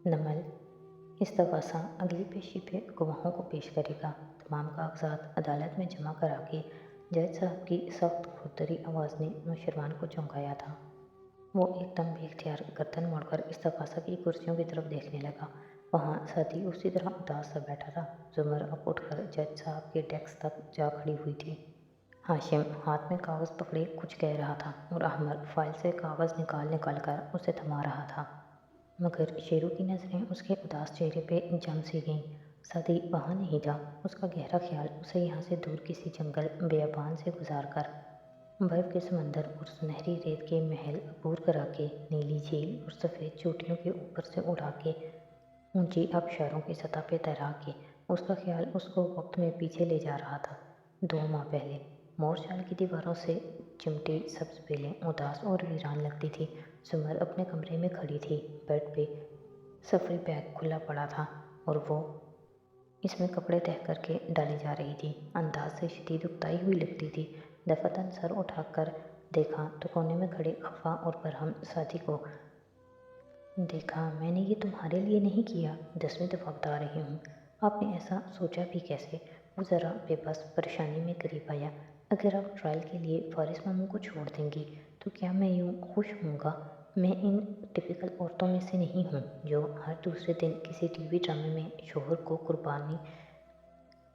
नमल इस्तफ़ासा अगली पेशी पे गवाहों को पेश करेगा। तमाम कागजात अदालत में जमा करा के जज साहब की सख्त खुरदरी आवाज़ ने नौशरवान को चौंकाया था। वो एकदम बेख्तियार गर्दन मोड़कर इस्तफ़ासा की कुर्सियों की तरफ देखने लगा। वहाँ सादी उसी तरह उदास सा बैठा था। जुमर अब उठकर जज साहब के डेस्क तक जा खड़ी हुई थी। हाशिम हाथ में कागज़ पकड़े कुछ कह रहा था और अहमद फाइल से कागज़ निकाल कर उसे थमा रहा था, मगर शेरू की नज़रें उसके उदास चेहरे पे जम सी गईं। सादी वहाँ नहीं था। उसका गहरा ख्याल उसे यहाँ से दूर किसी जंगल बेअबान से गुजार कर बर्फ़ के समंदर और सुनहरी रेत के महल अबूर करा के नीली झील और सफ़ेद चोटियों के ऊपर से उड़ा के ऊंची आबशारों की सतह पे तैरा के उसका ख्याल उसको वक्त में पीछे ले जा रहा था। 2 माह पहले मोरशाल की दीवारों से चिमटी सब्ज बेलें उदास और वीरान लगती थी। सुमर अपने कमरे में खड़ी थी। बेड पे सफरी बैग खुला पड़ा था और वो इसमें कपड़े तह करके डाली जा रही थी। अंदाज से शदीद उकताई हुई लगती थी। दफातन सर उठाकर देखा तो कोने में खड़े खफा और बरहम साथी को देखा। मैंने ये तुम्हारे लिए नहीं किया, 10वीं दफ़ा बता रही हूँ। आपने ऐसा सोचा भी कैसे? वो ज़रा बेबस परेशानी में करीब आया। अगर आप ट्रायल के लिए फारिस मामू को छोड़ देंगी तो क्या मैं यूँ खुश होऊंगा? मैं इन टिपिकल औरतों में से नहीं हूँ जो हर दूसरे दिन किसी टीवी ड्रामे में शोहर को कुर्बानी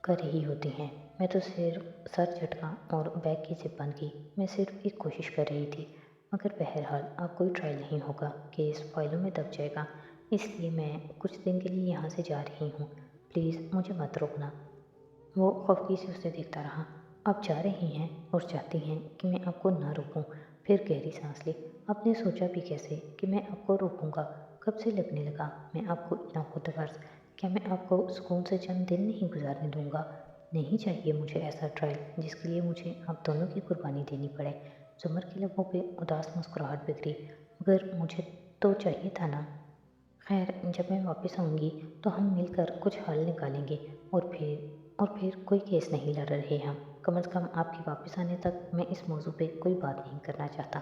कर रही होती हैं। मैं तो सिर्फ सर झटका और बैग की जिप बंद की। मैं सिर्फ एक कोशिश कर रही थी। मगर बहरहाल अब कोई ट्रायल नहीं होगा, केस फाइलों में दब जाएगा। इसलिए मैं कुछ दिन के लिए यहाँ से जा रही हूँ। प्लीज़ मुझे मत रोकना। वो खफगी से उसे देखता रहा। आप जा रही हैं और चाहती हैं कि मैं आपको ना रोकूं। फिर गहरी सांस ली। आपने सोचा भी कैसे कि मैं आपको रोकूंगा? कब से लगने लगा मैं आपको इतना खुदगर्ज? क्या मैं आपको सुकून से चंद दिन नहीं गुजारने दूंगा? नहीं चाहिए मुझे ऐसा ट्रायल जिसके लिए मुझे आप दोनों की कुर्बानी देनी पड़े। जुमर के लबों पे उदास मुस्कुराहट बिखरी। मगर मुझे तो चाहिए था ना। खैर, जब मैं वापस आऊँगी तो हम मिलकर कुछ हल निकालेंगे और फिर कोई केस नहीं लड़ रहे हम। कम से कम आपके वापस आने तक मैं इस मौजू पे कोई बात नहीं करना चाहता।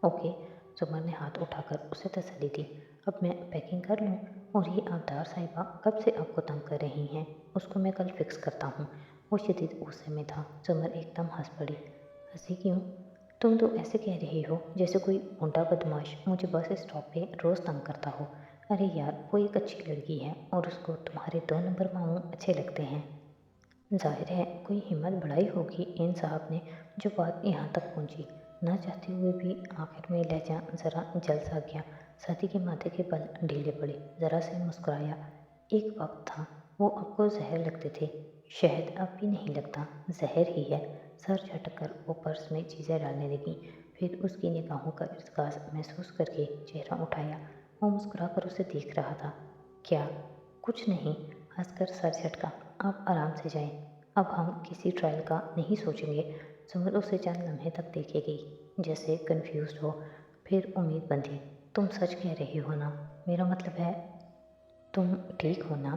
ओके। जुमर ने हाथ उठाकर उसे तसल्ली दी। अब मैं पैकिंग कर लूँ? और ये आबदार साहिबा कब से आपको तंग कर रही हैं? उसको मैं कल फिक्स करता हूँ। वो शदीद गुस्से में था। जुमर एकदम हंस पड़ी। हंसी क्यों? तुम तो ऐसे कह रही हो जैसे कोई गुंडा बदमाश मुझे बस स्टॉप पे रोज़ तंग करता हो। अरे यार, वो एक अच्छी लड़की है और उसको तुम्हारे 2 नंबर मामू अच्छे लगते हैं। जाहिर है कोई हिम्मत बढ़ाई होगी इन साहब ने जो बात यहाँ तक पहुँची। ना चाहते हुए भी आखिर में लहजा ज़रा जल सा गया। साथी के माथे के बल ढीले पड़े। ज़रा से मुस्कुराया। एक वक्त था वो आपको जहर लगते थे। शहद अब भी नहीं लगता, जहर ही है। सर झटक कर वो पर्स में चीज़ें डालने लगी। फिर उसकी निगाहों का इर्तिकाज़ महसूस करके चेहरा उठाया। वो मुस्कुरा कर उसे देख रहा था। क्या? कुछ नहीं। हंसकर सर झटका। आप आराम से जाएं। अब हम किसी ट्रायल का नहीं सोचेंगे। सुमित उसे चंद लम्हे तक देखेगी जैसे कंफ्यूज हो। फिर उम्मीद बंधी। तुम सच कह रही हो ना? मेरा मतलब है तुम ठीक हो ना?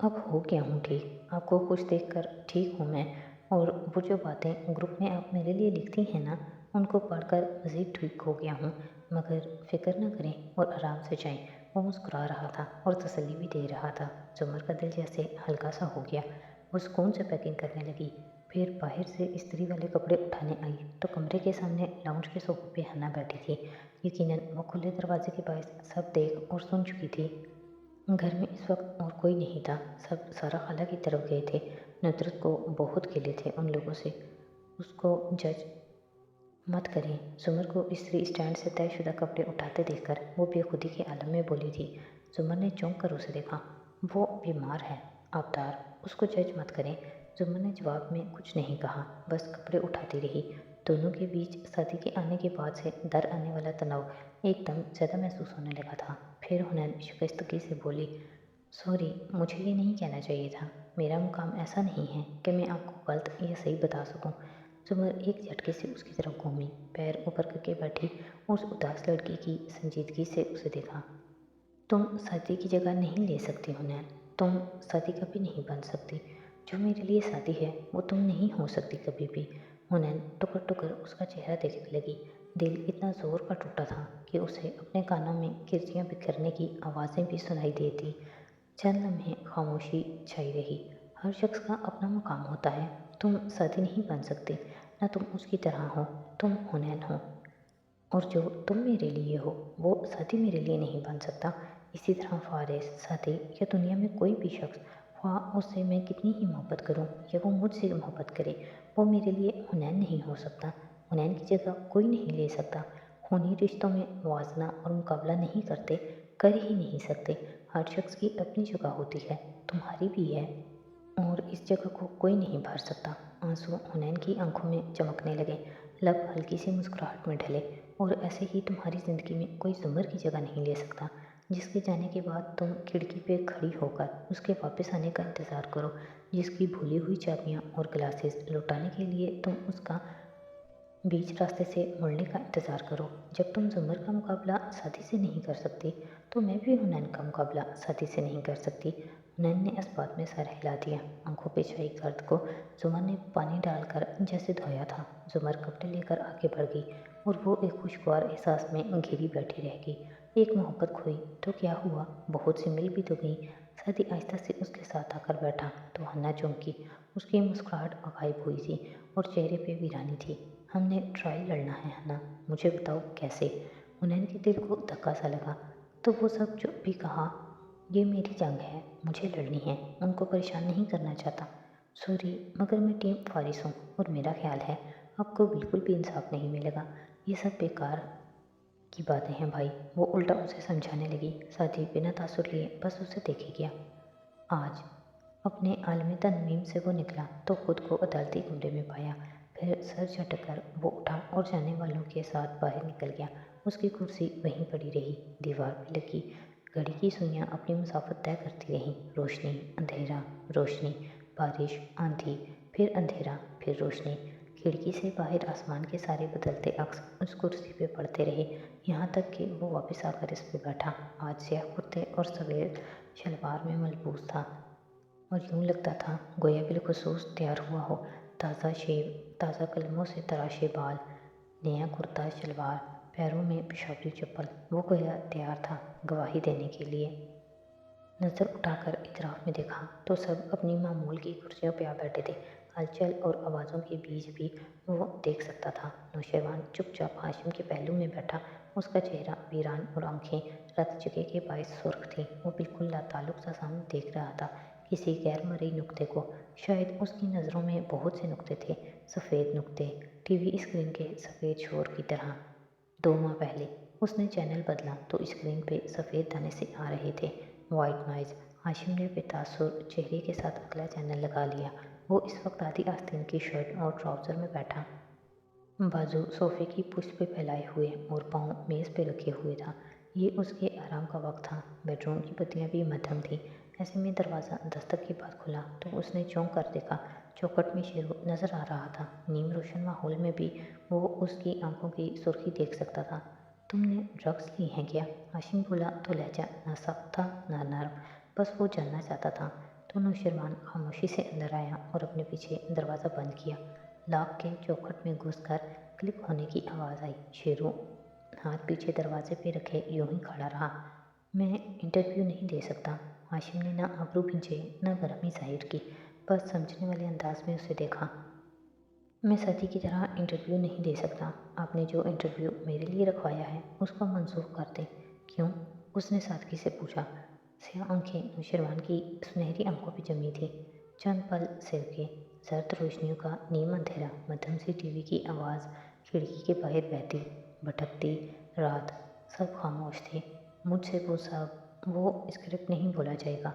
अब हो गया हूँ ठीक। आपको कुछ देख कर ठीक हूँ मैं। और वो जो बातें ग्रुप में आप मेरे लिए लिखती हैं ना, उनको पढ़कर मज़ीद ठीक हो गया हूँ। मगर फ़िक्र न करें और आराम से जाएं। वो मुस्कुरा रहा था और तसल्ली भी दे रहा था। जुमर का दिल जैसे हल्का सा हो गया। वो सुकून से पैकिंग करने लगी। फिर बाहर से इस्त्री वाले कपड़े उठाने आई तो कमरे के सामने लाउंज के सोफे पे हन्ना बैठी थी। यकीनन वो खुले दरवाजे के बायस सब देख और सुन चुकी थी। घर में इस वक्त और कोई नहीं था। सब सारा खाला की तरफ गए थे। नुसरत को बहुत गिले थे उन लोगों से। उसको जज मत करें। सुमर को इस्त्री स्टैंड से तयशुदा कपड़े उठाते देखकर वो बेखुदी के आलम में बोली थी। जुमर ने चौंक कर उसे देखा। वो बीमार है अवतार, उसको जज मत करें। जुमर ने जवाब में कुछ नहीं कहा, बस कपड़े उठाती रही। दोनों के बीच शादी के आने के बाद से दर आने वाला तनाव एकदम ज़्यादा महसूस होने लगा था। फिर हुनैन शिकस्तगी से बोली, सॉरी, मुझे ये नहीं कहना चाहिए था। मेरा मुकाम ऐसा नहीं है कि मैं आपको गलत या सही बता सकूं। जुमर एक झटके से उसकी तरफ घूमी, पैर ऊपर करके बैठी। उस उदास लड़की की संजीदगी से उसे देखा। तुम साथी की जगह नहीं ले सकती हुनैन। तुम साथी कभी नहीं बन सकती। जो मेरे लिए साथी है वो तुम नहीं हो सकती कभी भी। हुनैन टुकर टुकर उसका चेहरा देखने लगी। दिल इतना ज़ोर का टूटा था कि उसे अपने कानों में किरचियाँ बिखरने की आवाज़ें भी सुनाई देती। चंद लम्हे खामोशी छाई रही। हर शख्स का अपना मुकाम होता है। तुम साथी नहीं बन सकते, न तुम उसकी तरह हो। तुम हुनैन हो, और जो तुम मेरे लिए हो वो साथी मेरे लिए नहीं बन सकता। इसी तरह फारिस, साथी या दुनिया में कोई भी शख्स, ख्वाह उससे मैं कितनी ही मोहब्बत करूं या वो मुझसे मोहब्बत करे, वो मेरे लिए हुनैन नहीं हो सकता। हुनैन की जगह कोई नहीं ले सकता। खूनी रिश्तों में मुवाजना और मुकाबला नहीं करते, कर ही नहीं सकते। हर शख्स की अपनी जगह होती है, तुम्हारी भी है, और इस जगह को कोई नहीं भर सकता। आंसू हुनैन की आंखों में चमकने लगे, लब हल्की सी मुस्कुराहट में ढले। और ऐसे ही तुम्हारी ज़िंदगी में कोई ज़ुमर की जगह नहीं ले सकता, जिसके जाने के बाद तुम खिड़की पे खड़ी होकर उसके वापस आने का इंतज़ार करो, जिसकी भूली हुई चाबियाँ और ग्लासेस लौटाने के लिए तुम उसका बीच रास्ते से मुड़ने का इंतज़ार करो। जब तुम ज़ुमर का मुकाबला साथी से नहीं कर सकती, तो मैं भी हुनैन का मुकाबला साथी से नहीं कर सकती। हुनैन ने इस बात में सर हिला दिया। आंखों पे छाई गर्द को जुमर ने पानी डालकर जैसे धोया था। जुमर कपड़े लेकर आगे बढ़ गई, और वो एक खुशगवार एहसास में घिरी बैठी रह गई। एक मोहब्बत खोई तो क्या हुआ, बहुत सी मिल भी तो गई। साथी आहिस्ता से उसके साथ आकर बैठा तो हन्ना चौंकी। उसकी मुस्कुराहट गायब हुई थी और चेहरे पे वीरानी थी। हमने ट्रायल लड़ना है हन्ना, मुझे बताओ कैसे। हुनैन के दिल को धक्का सा लगा। तो वो सब जो भी कहा, ये मेरी जंग है, मुझे लड़नी है, उनको परेशान नहीं करना चाहता। सॉरी, मगर मैं टीम फारिस हूँ, और मेरा ख्याल है आपको बिल्कुल भी इंसाफ नहीं मिलेगा। ये सब बेकार की बातें हैं भाई। वो उल्टा उसे समझाने लगी। साथी बिना तासुर लिए बस उसे देखे गया। आज अपने आलमी तनमीम से वो निकला तो खुद को अदालती कमरे में पाया। फिर सर झटक वो उठा और जाने वालों के साथ बाहर निकल गया। उसकी कुर्सी वहीं पड़ी रही। दीवार पर लगी घड़ी की सुइयां अपनी मुसाफत तय करती रहीं। रोशनी, अंधेरा, रोशनी, बारिश, आंधी, फिर अंधेरा, फिर रोशनी। खिड़की से बाहर आसमान के सारे बदलते अक्स उस कुर्सी पे पड़ते रहे, यहाँ तक कि वो वापस आकर इस पे बैठा। आज स्याह कुर्ते और सफ़ेद शलवार में मलबूस था, और यूँ लगता था गोया बिलखुसूस तैयार हुआ हो। ताज़ा शेव, ताज़ा कलमों से तराशे बाल, नया कुर्ता शलवार, पैरों में पेशावरी चप्पल। वो गोया तैयार था गवाही देने के लिए। नज़र उठाकर इतराफ में देखा तो सब अपनी मामूल की कुर्सियों पर आ बैठे थे। हलचल और आवाज़ों के बीच भी वो देख सकता था। नौशेवान चुपचाप हाशिम के पहलू में बैठा। उसका चेहरा वीरान और आंखें रत जगह के बायस सुर्ख थी। वो बिल्कुल लाताल्लुक सा सामने देख रहा था, किसी गैर मरई नुक्ते को। शायद उसकी नज़रों में बहुत से नुक्ते थे, सफ़ेद नुक्ते, टीवी स्क्रीन के सफ़ेद शोर की तरह। 2 माह पहले उसने चैनल बदला तो स्क्रीन पे सफ़ेद दाने से आ रहे थे, वाइट नॉइज़। हाशिम ने बेतासुर चेहरे के साथ अगला चैनल लगा लिया। वो इस वक्त आधी आस्तीन की शर्ट और ट्राउज़र में बैठा, बाजू सोफे की पुष्ट पे फैलाए हुए और पाँव मेज़ पे रखे हुए था। ये उसके आराम का वक्त था। बेडरूम की बत्तियाँ भी मध्यम थीं। ऐसे में दरवाज़ा दस्तक के बाद खुला तो उसने चौंक कर देखा। चौखट में शेरू नज़र आ रहा था। नीम रोशन माहौल में भी वो उसकी आंखों की सुर्खी देख सकता था। तुमने ड्रग्स ली हैं क्या? हाशिम बोला तो लहजा ना सख्त था ना नर्म, बस वो जानना चाहता था। तो नौशरवान खामोशी से अंदर आया और अपने पीछे दरवाज़ा बंद किया। लॉक के चौखट में घुसकर क्लिक होने की आवाज़ आई। शेरू हाथ पीछे दरवाजे पे रखे यूं ही खड़ा रहा। मैं इंटरव्यू नहीं दे सकता। हाशिम ने ना आबरू भींचे न गर्मी जाहिर की, बस समझने वाले अंदाज में उसे देखा। मैं साथी की तरह इंटरव्यू नहीं दे सकता। आपने जो इंटरव्यू मेरे लिए रखवाया है उसको मंसूख कर दें। क्यों? उसने सादगी से पूछा। स्याह आंखें नौशरवान की सुनहरी आंखों पे जमी थी। चंद पल सिर के, सर्द रोशनियों का नीम अंधेरा, मध्यम सी टीवी की आवाज़ खिड़की के बाहर बहती भटकती रात, सब खामोश थे। मुझसे वो स्क्रिप्ट नहीं बोला जाएगा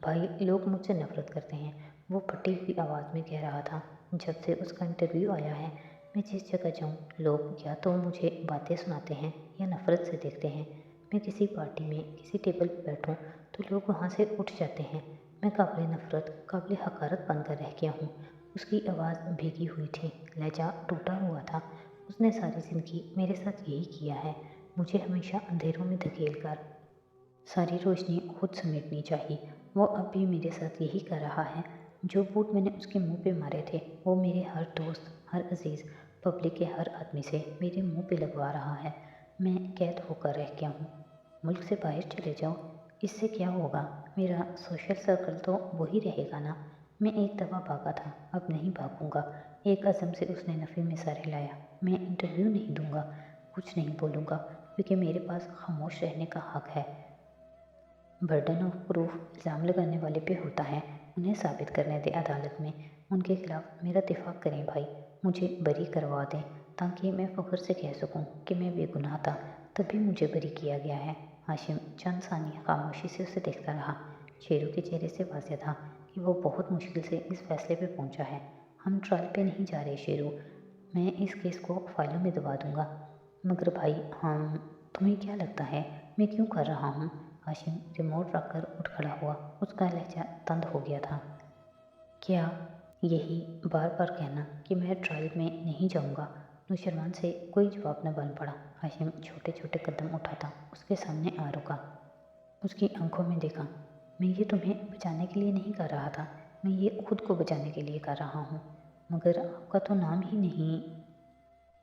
भाई, लोग मुझसे नफरत करते हैं, वो फटी हुई आवाज़ में कह रहा था। जब से उसका इंटरव्यू आया है, मैं जिस जगह जाऊँ लोग या तो मुझे बातें सुनाते हैं या नफ़रत से देखते हैं। मैं किसी पार्टी में किसी टेबल पर बैठूँ तो लोग वहाँ से उठ जाते हैं। मैं काबिल नफ़रत, काबिल हकारत बनकर रह गया हूँ। उसकी आवाज़ भीगी हुई थी, लहजा टूटा हुआ था। उसने सारी ज़िंदगी मेरे साथ यही किया है, मुझे हमेशा अंधेरों में धकेल कर सारी रोशनी खुद समेटनी चाहिए। वो अब भी मेरे साथ यही कर रहा है। जो बूट मैंने उसके मुंह पे मारे थे, वो मेरे हर दोस्त, हर अजीज़ पब्लिक के हर आदमी से मेरे मुंह पे लगवा रहा है। मैं कैद होकर रह गया हूँ। मुल्क से बाहर चले जाओ, इससे क्या होगा? मेरा सोशल सर्कल तो वही रहेगा ना। मैं एक दफ़ा भागा था, अब नहीं भागूंगा। एक अज़म से उसने नफ़ी में सर हिलाया। मैं इंटरव्यू नहीं दूंगा, कुछ नहीं बोलूँगा, क्योंकि मेरे पास खामोश रहने का हक है। बर्डन ऑफ प्रूफ इल्ज़ाम लगाने वाले पे होता है, उन्हें साबित करने दे अदालत में। उनके खिलाफ मेरा दिफा करें भाई, मुझे बरी करवा दें, ताकि मैं फ़ख्र से कह सकूं कि मैं बेगुनाह था, तभी मुझे बरी किया गया है। हाशिम चंद सानिया खामोशी से उसे देखता रहा। शेरू के चेहरे से वाज़ेह था कि वो बहुत मुश्किल से इस फैसले पे पहुंचा है। हम ट्रायल पे नहीं जा रहे शेरू, मैं इस केस को फाइलों में दबा दूंगा। मगर भाई हम, तुम्हें क्या लगता है मैं क्यों कर रहा हूँ? हाशिम रिमोट रखकर उठ खड़ा हुआ। उसका लहजा तंग हो गया था। क्या यही बार बार कहना कि मैं ट्रायल में नहीं जाऊँगा? नुशरवान से कोई जवाब न बन पड़ा। हाशिम छोटे छोटे कदम उठाता उसके सामने आ रुका। उसकी आंखों में देखा। मैं ये तुम्हें बचाने के लिए नहीं कर रहा था, मैं ये खुद को बचाने के लिए कर रहा हूँ। मगर आपका तो नाम ही नहीं।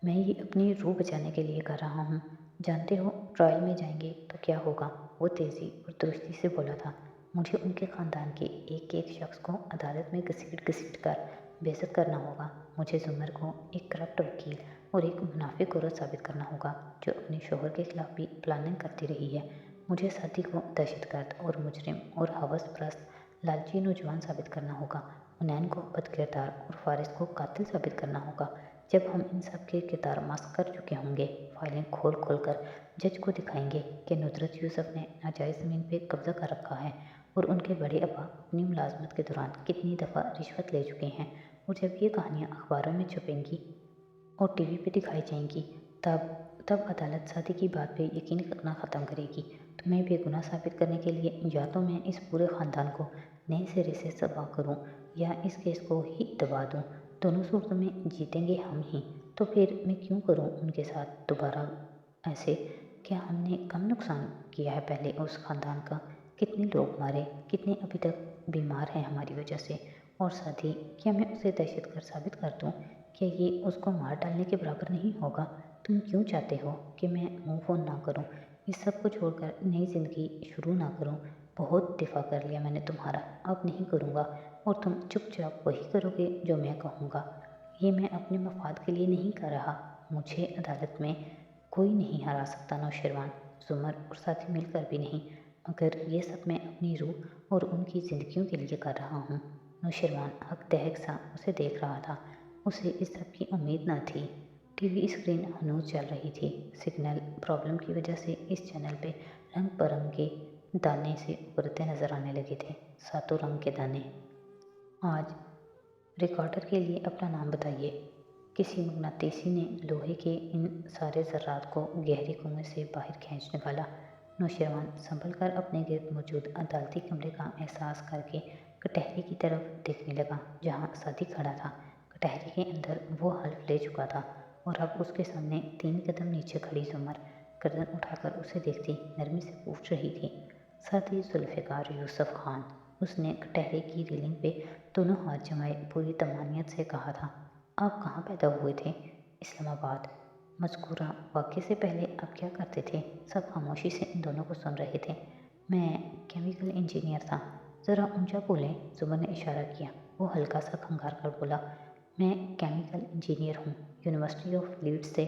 मैं ये अपनी रूह बचाने के लिए कर रहा हूँ। जानते हो ट्रायल में जाएंगे तो क्या होगा? वो तेज़ी और दुरुस्ती से बोला था। मुझे उनके ख़ानदान के एक एक शख्स को अदालत में घसीट घसीट कर बेइज्जत करना होगा। मुझे जुमर को एक करप्ट वकील और एक मुनाफिक औरत साबित करना होगा, जो अपने शोहर के खिलाफ भी प्लानिंग करती रही है। मुझे साथी को दहशतगर्द और मुजरिम और हवस परस्त लालची नौजवान साबित करना होगा। हुनैन को बदकिरदार और फारिस को कातिल साबित करना होगा। जब हम इन सब के किरदार मास्क कर चुके होंगे, फाइलें खोल खोल कर जज को दिखाएंगे कि नुसरत यूसुफ ने नाजायज़ ज़मीन पे कब्जा कर रखा है और उनके बड़े अब्बा अपनी मुलाजमत के दौरान कितनी दफ़ा रिश्वत ले चुके हैं। और जब ये कहानियाँ अखबारों में छपेंगी और टीवी पे दिखाई जाएंगी, तब तब अदालत शादी की बात पे यकीन करना ख़त्म करेगी। तुम्हें बेगुनाह साबित करने के लिए या तो मैं इस पूरे ख़ानदान को नए सिरे से तबाह करूँ या इस केस को ही दबा दूँ। दोनों सूरतों में जीतेंगे हम ही। तो फिर मैं क्यों करूँ उनके साथ दोबारा ऐसे? क्या हमने कम नुकसान किया है पहले उस ख़ानदान का? कितने लोग मारे, कितने अभी तक बीमार हैं हमारी वजह से? और साथ ही क्या मैं उसे दहशतगर्द साबित कर दूँ? क्या ये उसको मार डालने के बराबर नहीं होगा? तुम क्यों चाहते हो कि मैं मूव ऑन ना करूँ, इस सब को छोड़कर नई ज़िंदगी शुरू ना करूँ? बहुत दिफा कर लिया मैंने तुम्हारा, अब नहीं करूँगा। और तुम चुपचाप वही करोगे जो मैं कहूँगा। ये मैं अपने मफाद के लिए नहीं कर रहा। मुझे अदालत में कोई नहीं हरा सकता नौशरवान, जुमर और साथी मिलकर भी नहीं। मगर ये सब मैं अपनी रूह और उनकी ज़िंदगियों के लिए कर रहा हूँ। नौशरवान हक दहक सा उसे देख रहा था। उसे इस सब की उम्मीद न थी। टीवी स्क्रीन हनूज चल रही थी। सिग्नल प्रॉब्लम की वजह से इस चैनल पे रंग बिरंगे दाने से उभरते नजर आने लगे थे। सातों रंग के दाने। आज रिकॉर्डर के लिए अपना नाम बताइए। किसी मगनातीसी ने लोहे के इन सारे ज़र्रात को गहरे कुएं से बाहर खींच निकाला। नौशरवान संभल कर अपने गिर्द मौजूद अदालती कमरे का एहसास करके कटहरे की तरफ देखने लगा, जहाँ सादी खड़ा था। कटहरे के अंदर वो हल्फ ले चुका था और अब उसके सामने 3 कदम नीचे खड़ी जुमर गर्दन उठाकर उसे देखती नरमी से पूछ रही थी। साथी जुल्फ़िकार यूसुफ खान। उसने कटहरे की रेलिंग पे दोनों हाथ जमाए पूरी तमानियत से कहा था। आप कहाँ पैदा हुए थे? इस्लामाबाद। मज़कूरा वाक़ये से पहले आप क्या करते थे? सब खामोशी से इन दोनों को सुन रहे थे। मैं केमिकल इंजीनियर था। ज़रा ऊंचा बोलें, जुमर ने इशारा किया। वो हल्का सा खंगार कर बोला, मैं केमिकल इंजीनियर हूँ, यूनिवर्सिटी ऑफ लीड्स से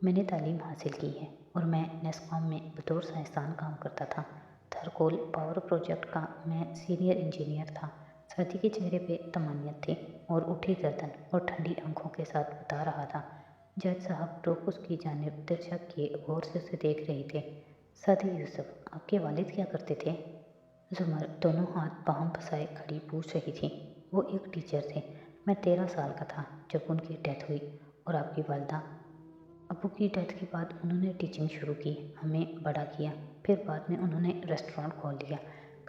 मैंने तालीम हासिल की है और मैं नेस्कॉम में बतौर साइंसदान काम करता था। थरकोल पावर प्रोजेक्ट का मैं सीनियर इंजीनियर था। साथी के चेहरे पे तमन्नियत थी और उठी गर्दन और ठंडी आंखों के साथ बता रहा था। जज साहब रोक उसकी जानिब तिरछा किए गौर से उसे देख रहे थे। साथी यूसुफ, आपके वालिद क्या करते थे? जुमर दोनों हाथ बाहम फंसाए खड़ी पूछ रही थी। वो एक टीचर थे। मैं 13 साल का था जब उनकी डेथ हुई। और आपकी वालदा? अब्बू की डेथ के बाद उन्होंने टीचिंग शुरू की, हमें बड़ा किया। फिर बाद में उन्होंने रेस्टोरेंट खोल लिया,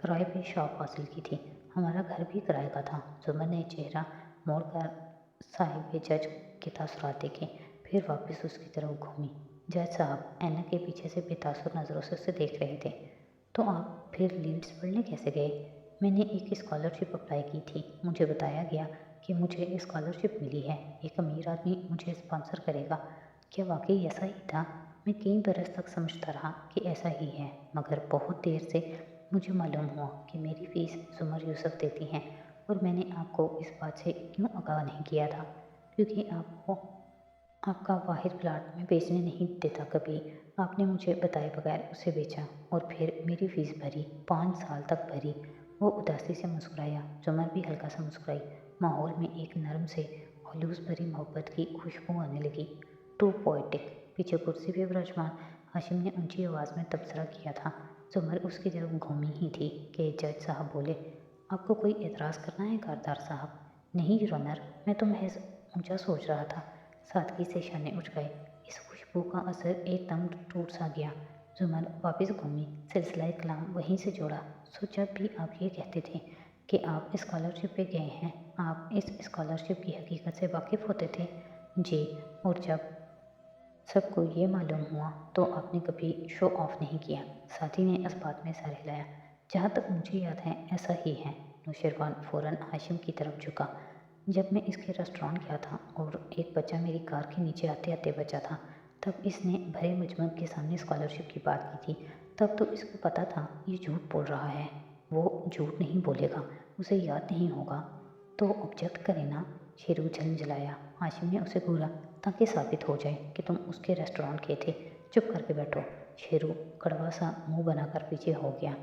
किराए पे शॉप हासिल की थी। हमारा घर भी किराए का था। जुमर ने चेहरा मोड़कर साहिब जज के तासुरात देखे, फिर वापस उसकी तरफ घूमी। जज साहब ऐनक के पीछे से बेतासुर नज़रों से उसे देख रहे थे। तो आप फिर लीड्स पढ़ने कैसे गए? मैंने एक स्कॉलरशिप अप्लाई की थी। मुझे बताया गया कि मुझे स्कॉलरशिप मिली है, एक अमीर आदमी मुझे स्पॉन्सर करेगा। क्या वाकई ऐसा ही था? मैं कई बरस तक समझता रहा कि ऐसा ही है, मगर बहुत देर से मुझे मालूम हुआ कि मेरी फ़ीस जुमर यूसुफ देती हैं, और मैंने आपको इस बात से क्यों आगाह नहीं किया था? क्योंकि आपको आपका वाहिद प्लाट में बेचने नहीं देता कभी। आपने मुझे बताए बगैर उसे बेचा और फिर मेरी फ़ीस भरी, 5 साल तक भरी। वो उदासी से मुस्कुराया। जुमर भी हल्का सा मुस्कुराई। माहौल में एक नरम से हलूस भरी मोहब्बत की खुशबू आने लगी। Too poetic. पीछे कुर्सी पे विराजमान हाशिम ने ऊंची आवाज़ में तबसरा किया था। जुमर उसकी तरफ घूमी ही थी कि जज साहब बोले, आपको कोई एतराज़ करना है कारदार साहब? नहीं योर ऑनर, मैं तो महज ऊंचा सोच रहा था। सादगी से शाने उठ गए। इस खुशबू का असर एकदम टूट सा गया। जुमर वापस घूमी, सिलसिला कलाम वहीं से जोड़ा। सो जब भी आप ये कहते थे कि आप स्कॉलरशिप पे गए हैं, आप इस स्कॉलरशिप की हकीकत से वाकिफ़ होते थे? जी। और जब सबको ये मालूम हुआ तो आपने कभी शो ऑफ नहीं किया। साथी ने इस बात में सर हिलाया। जहाँ तक मुझे याद है ऐसा ही है। नौशरवान फ़ौरन हाशिम की तरफ झुका। जब मैं इसके रेस्टोरेंट गया था और एक बच्चा मेरी कार के नीचे आते आते बचा था, तब इसने भरे मजमू के सामने स्कॉलरशिप की बात की थी। तब तो इसको पता था ये झूठ बोल रहा है। वो झूठ नहीं बोलेगा, उसे याद नहीं होगा। तो ऑब्जेक्ट करे ना। शेरू झंझलाया। हाशिम ने उसे घूरा ताकि साबित हो जाए कि तुम उसके रेस्टोरेंट गए थे। चुप करके बैठो। शेरू कड़वा सा मुंह बनाकर पीछे हो गया।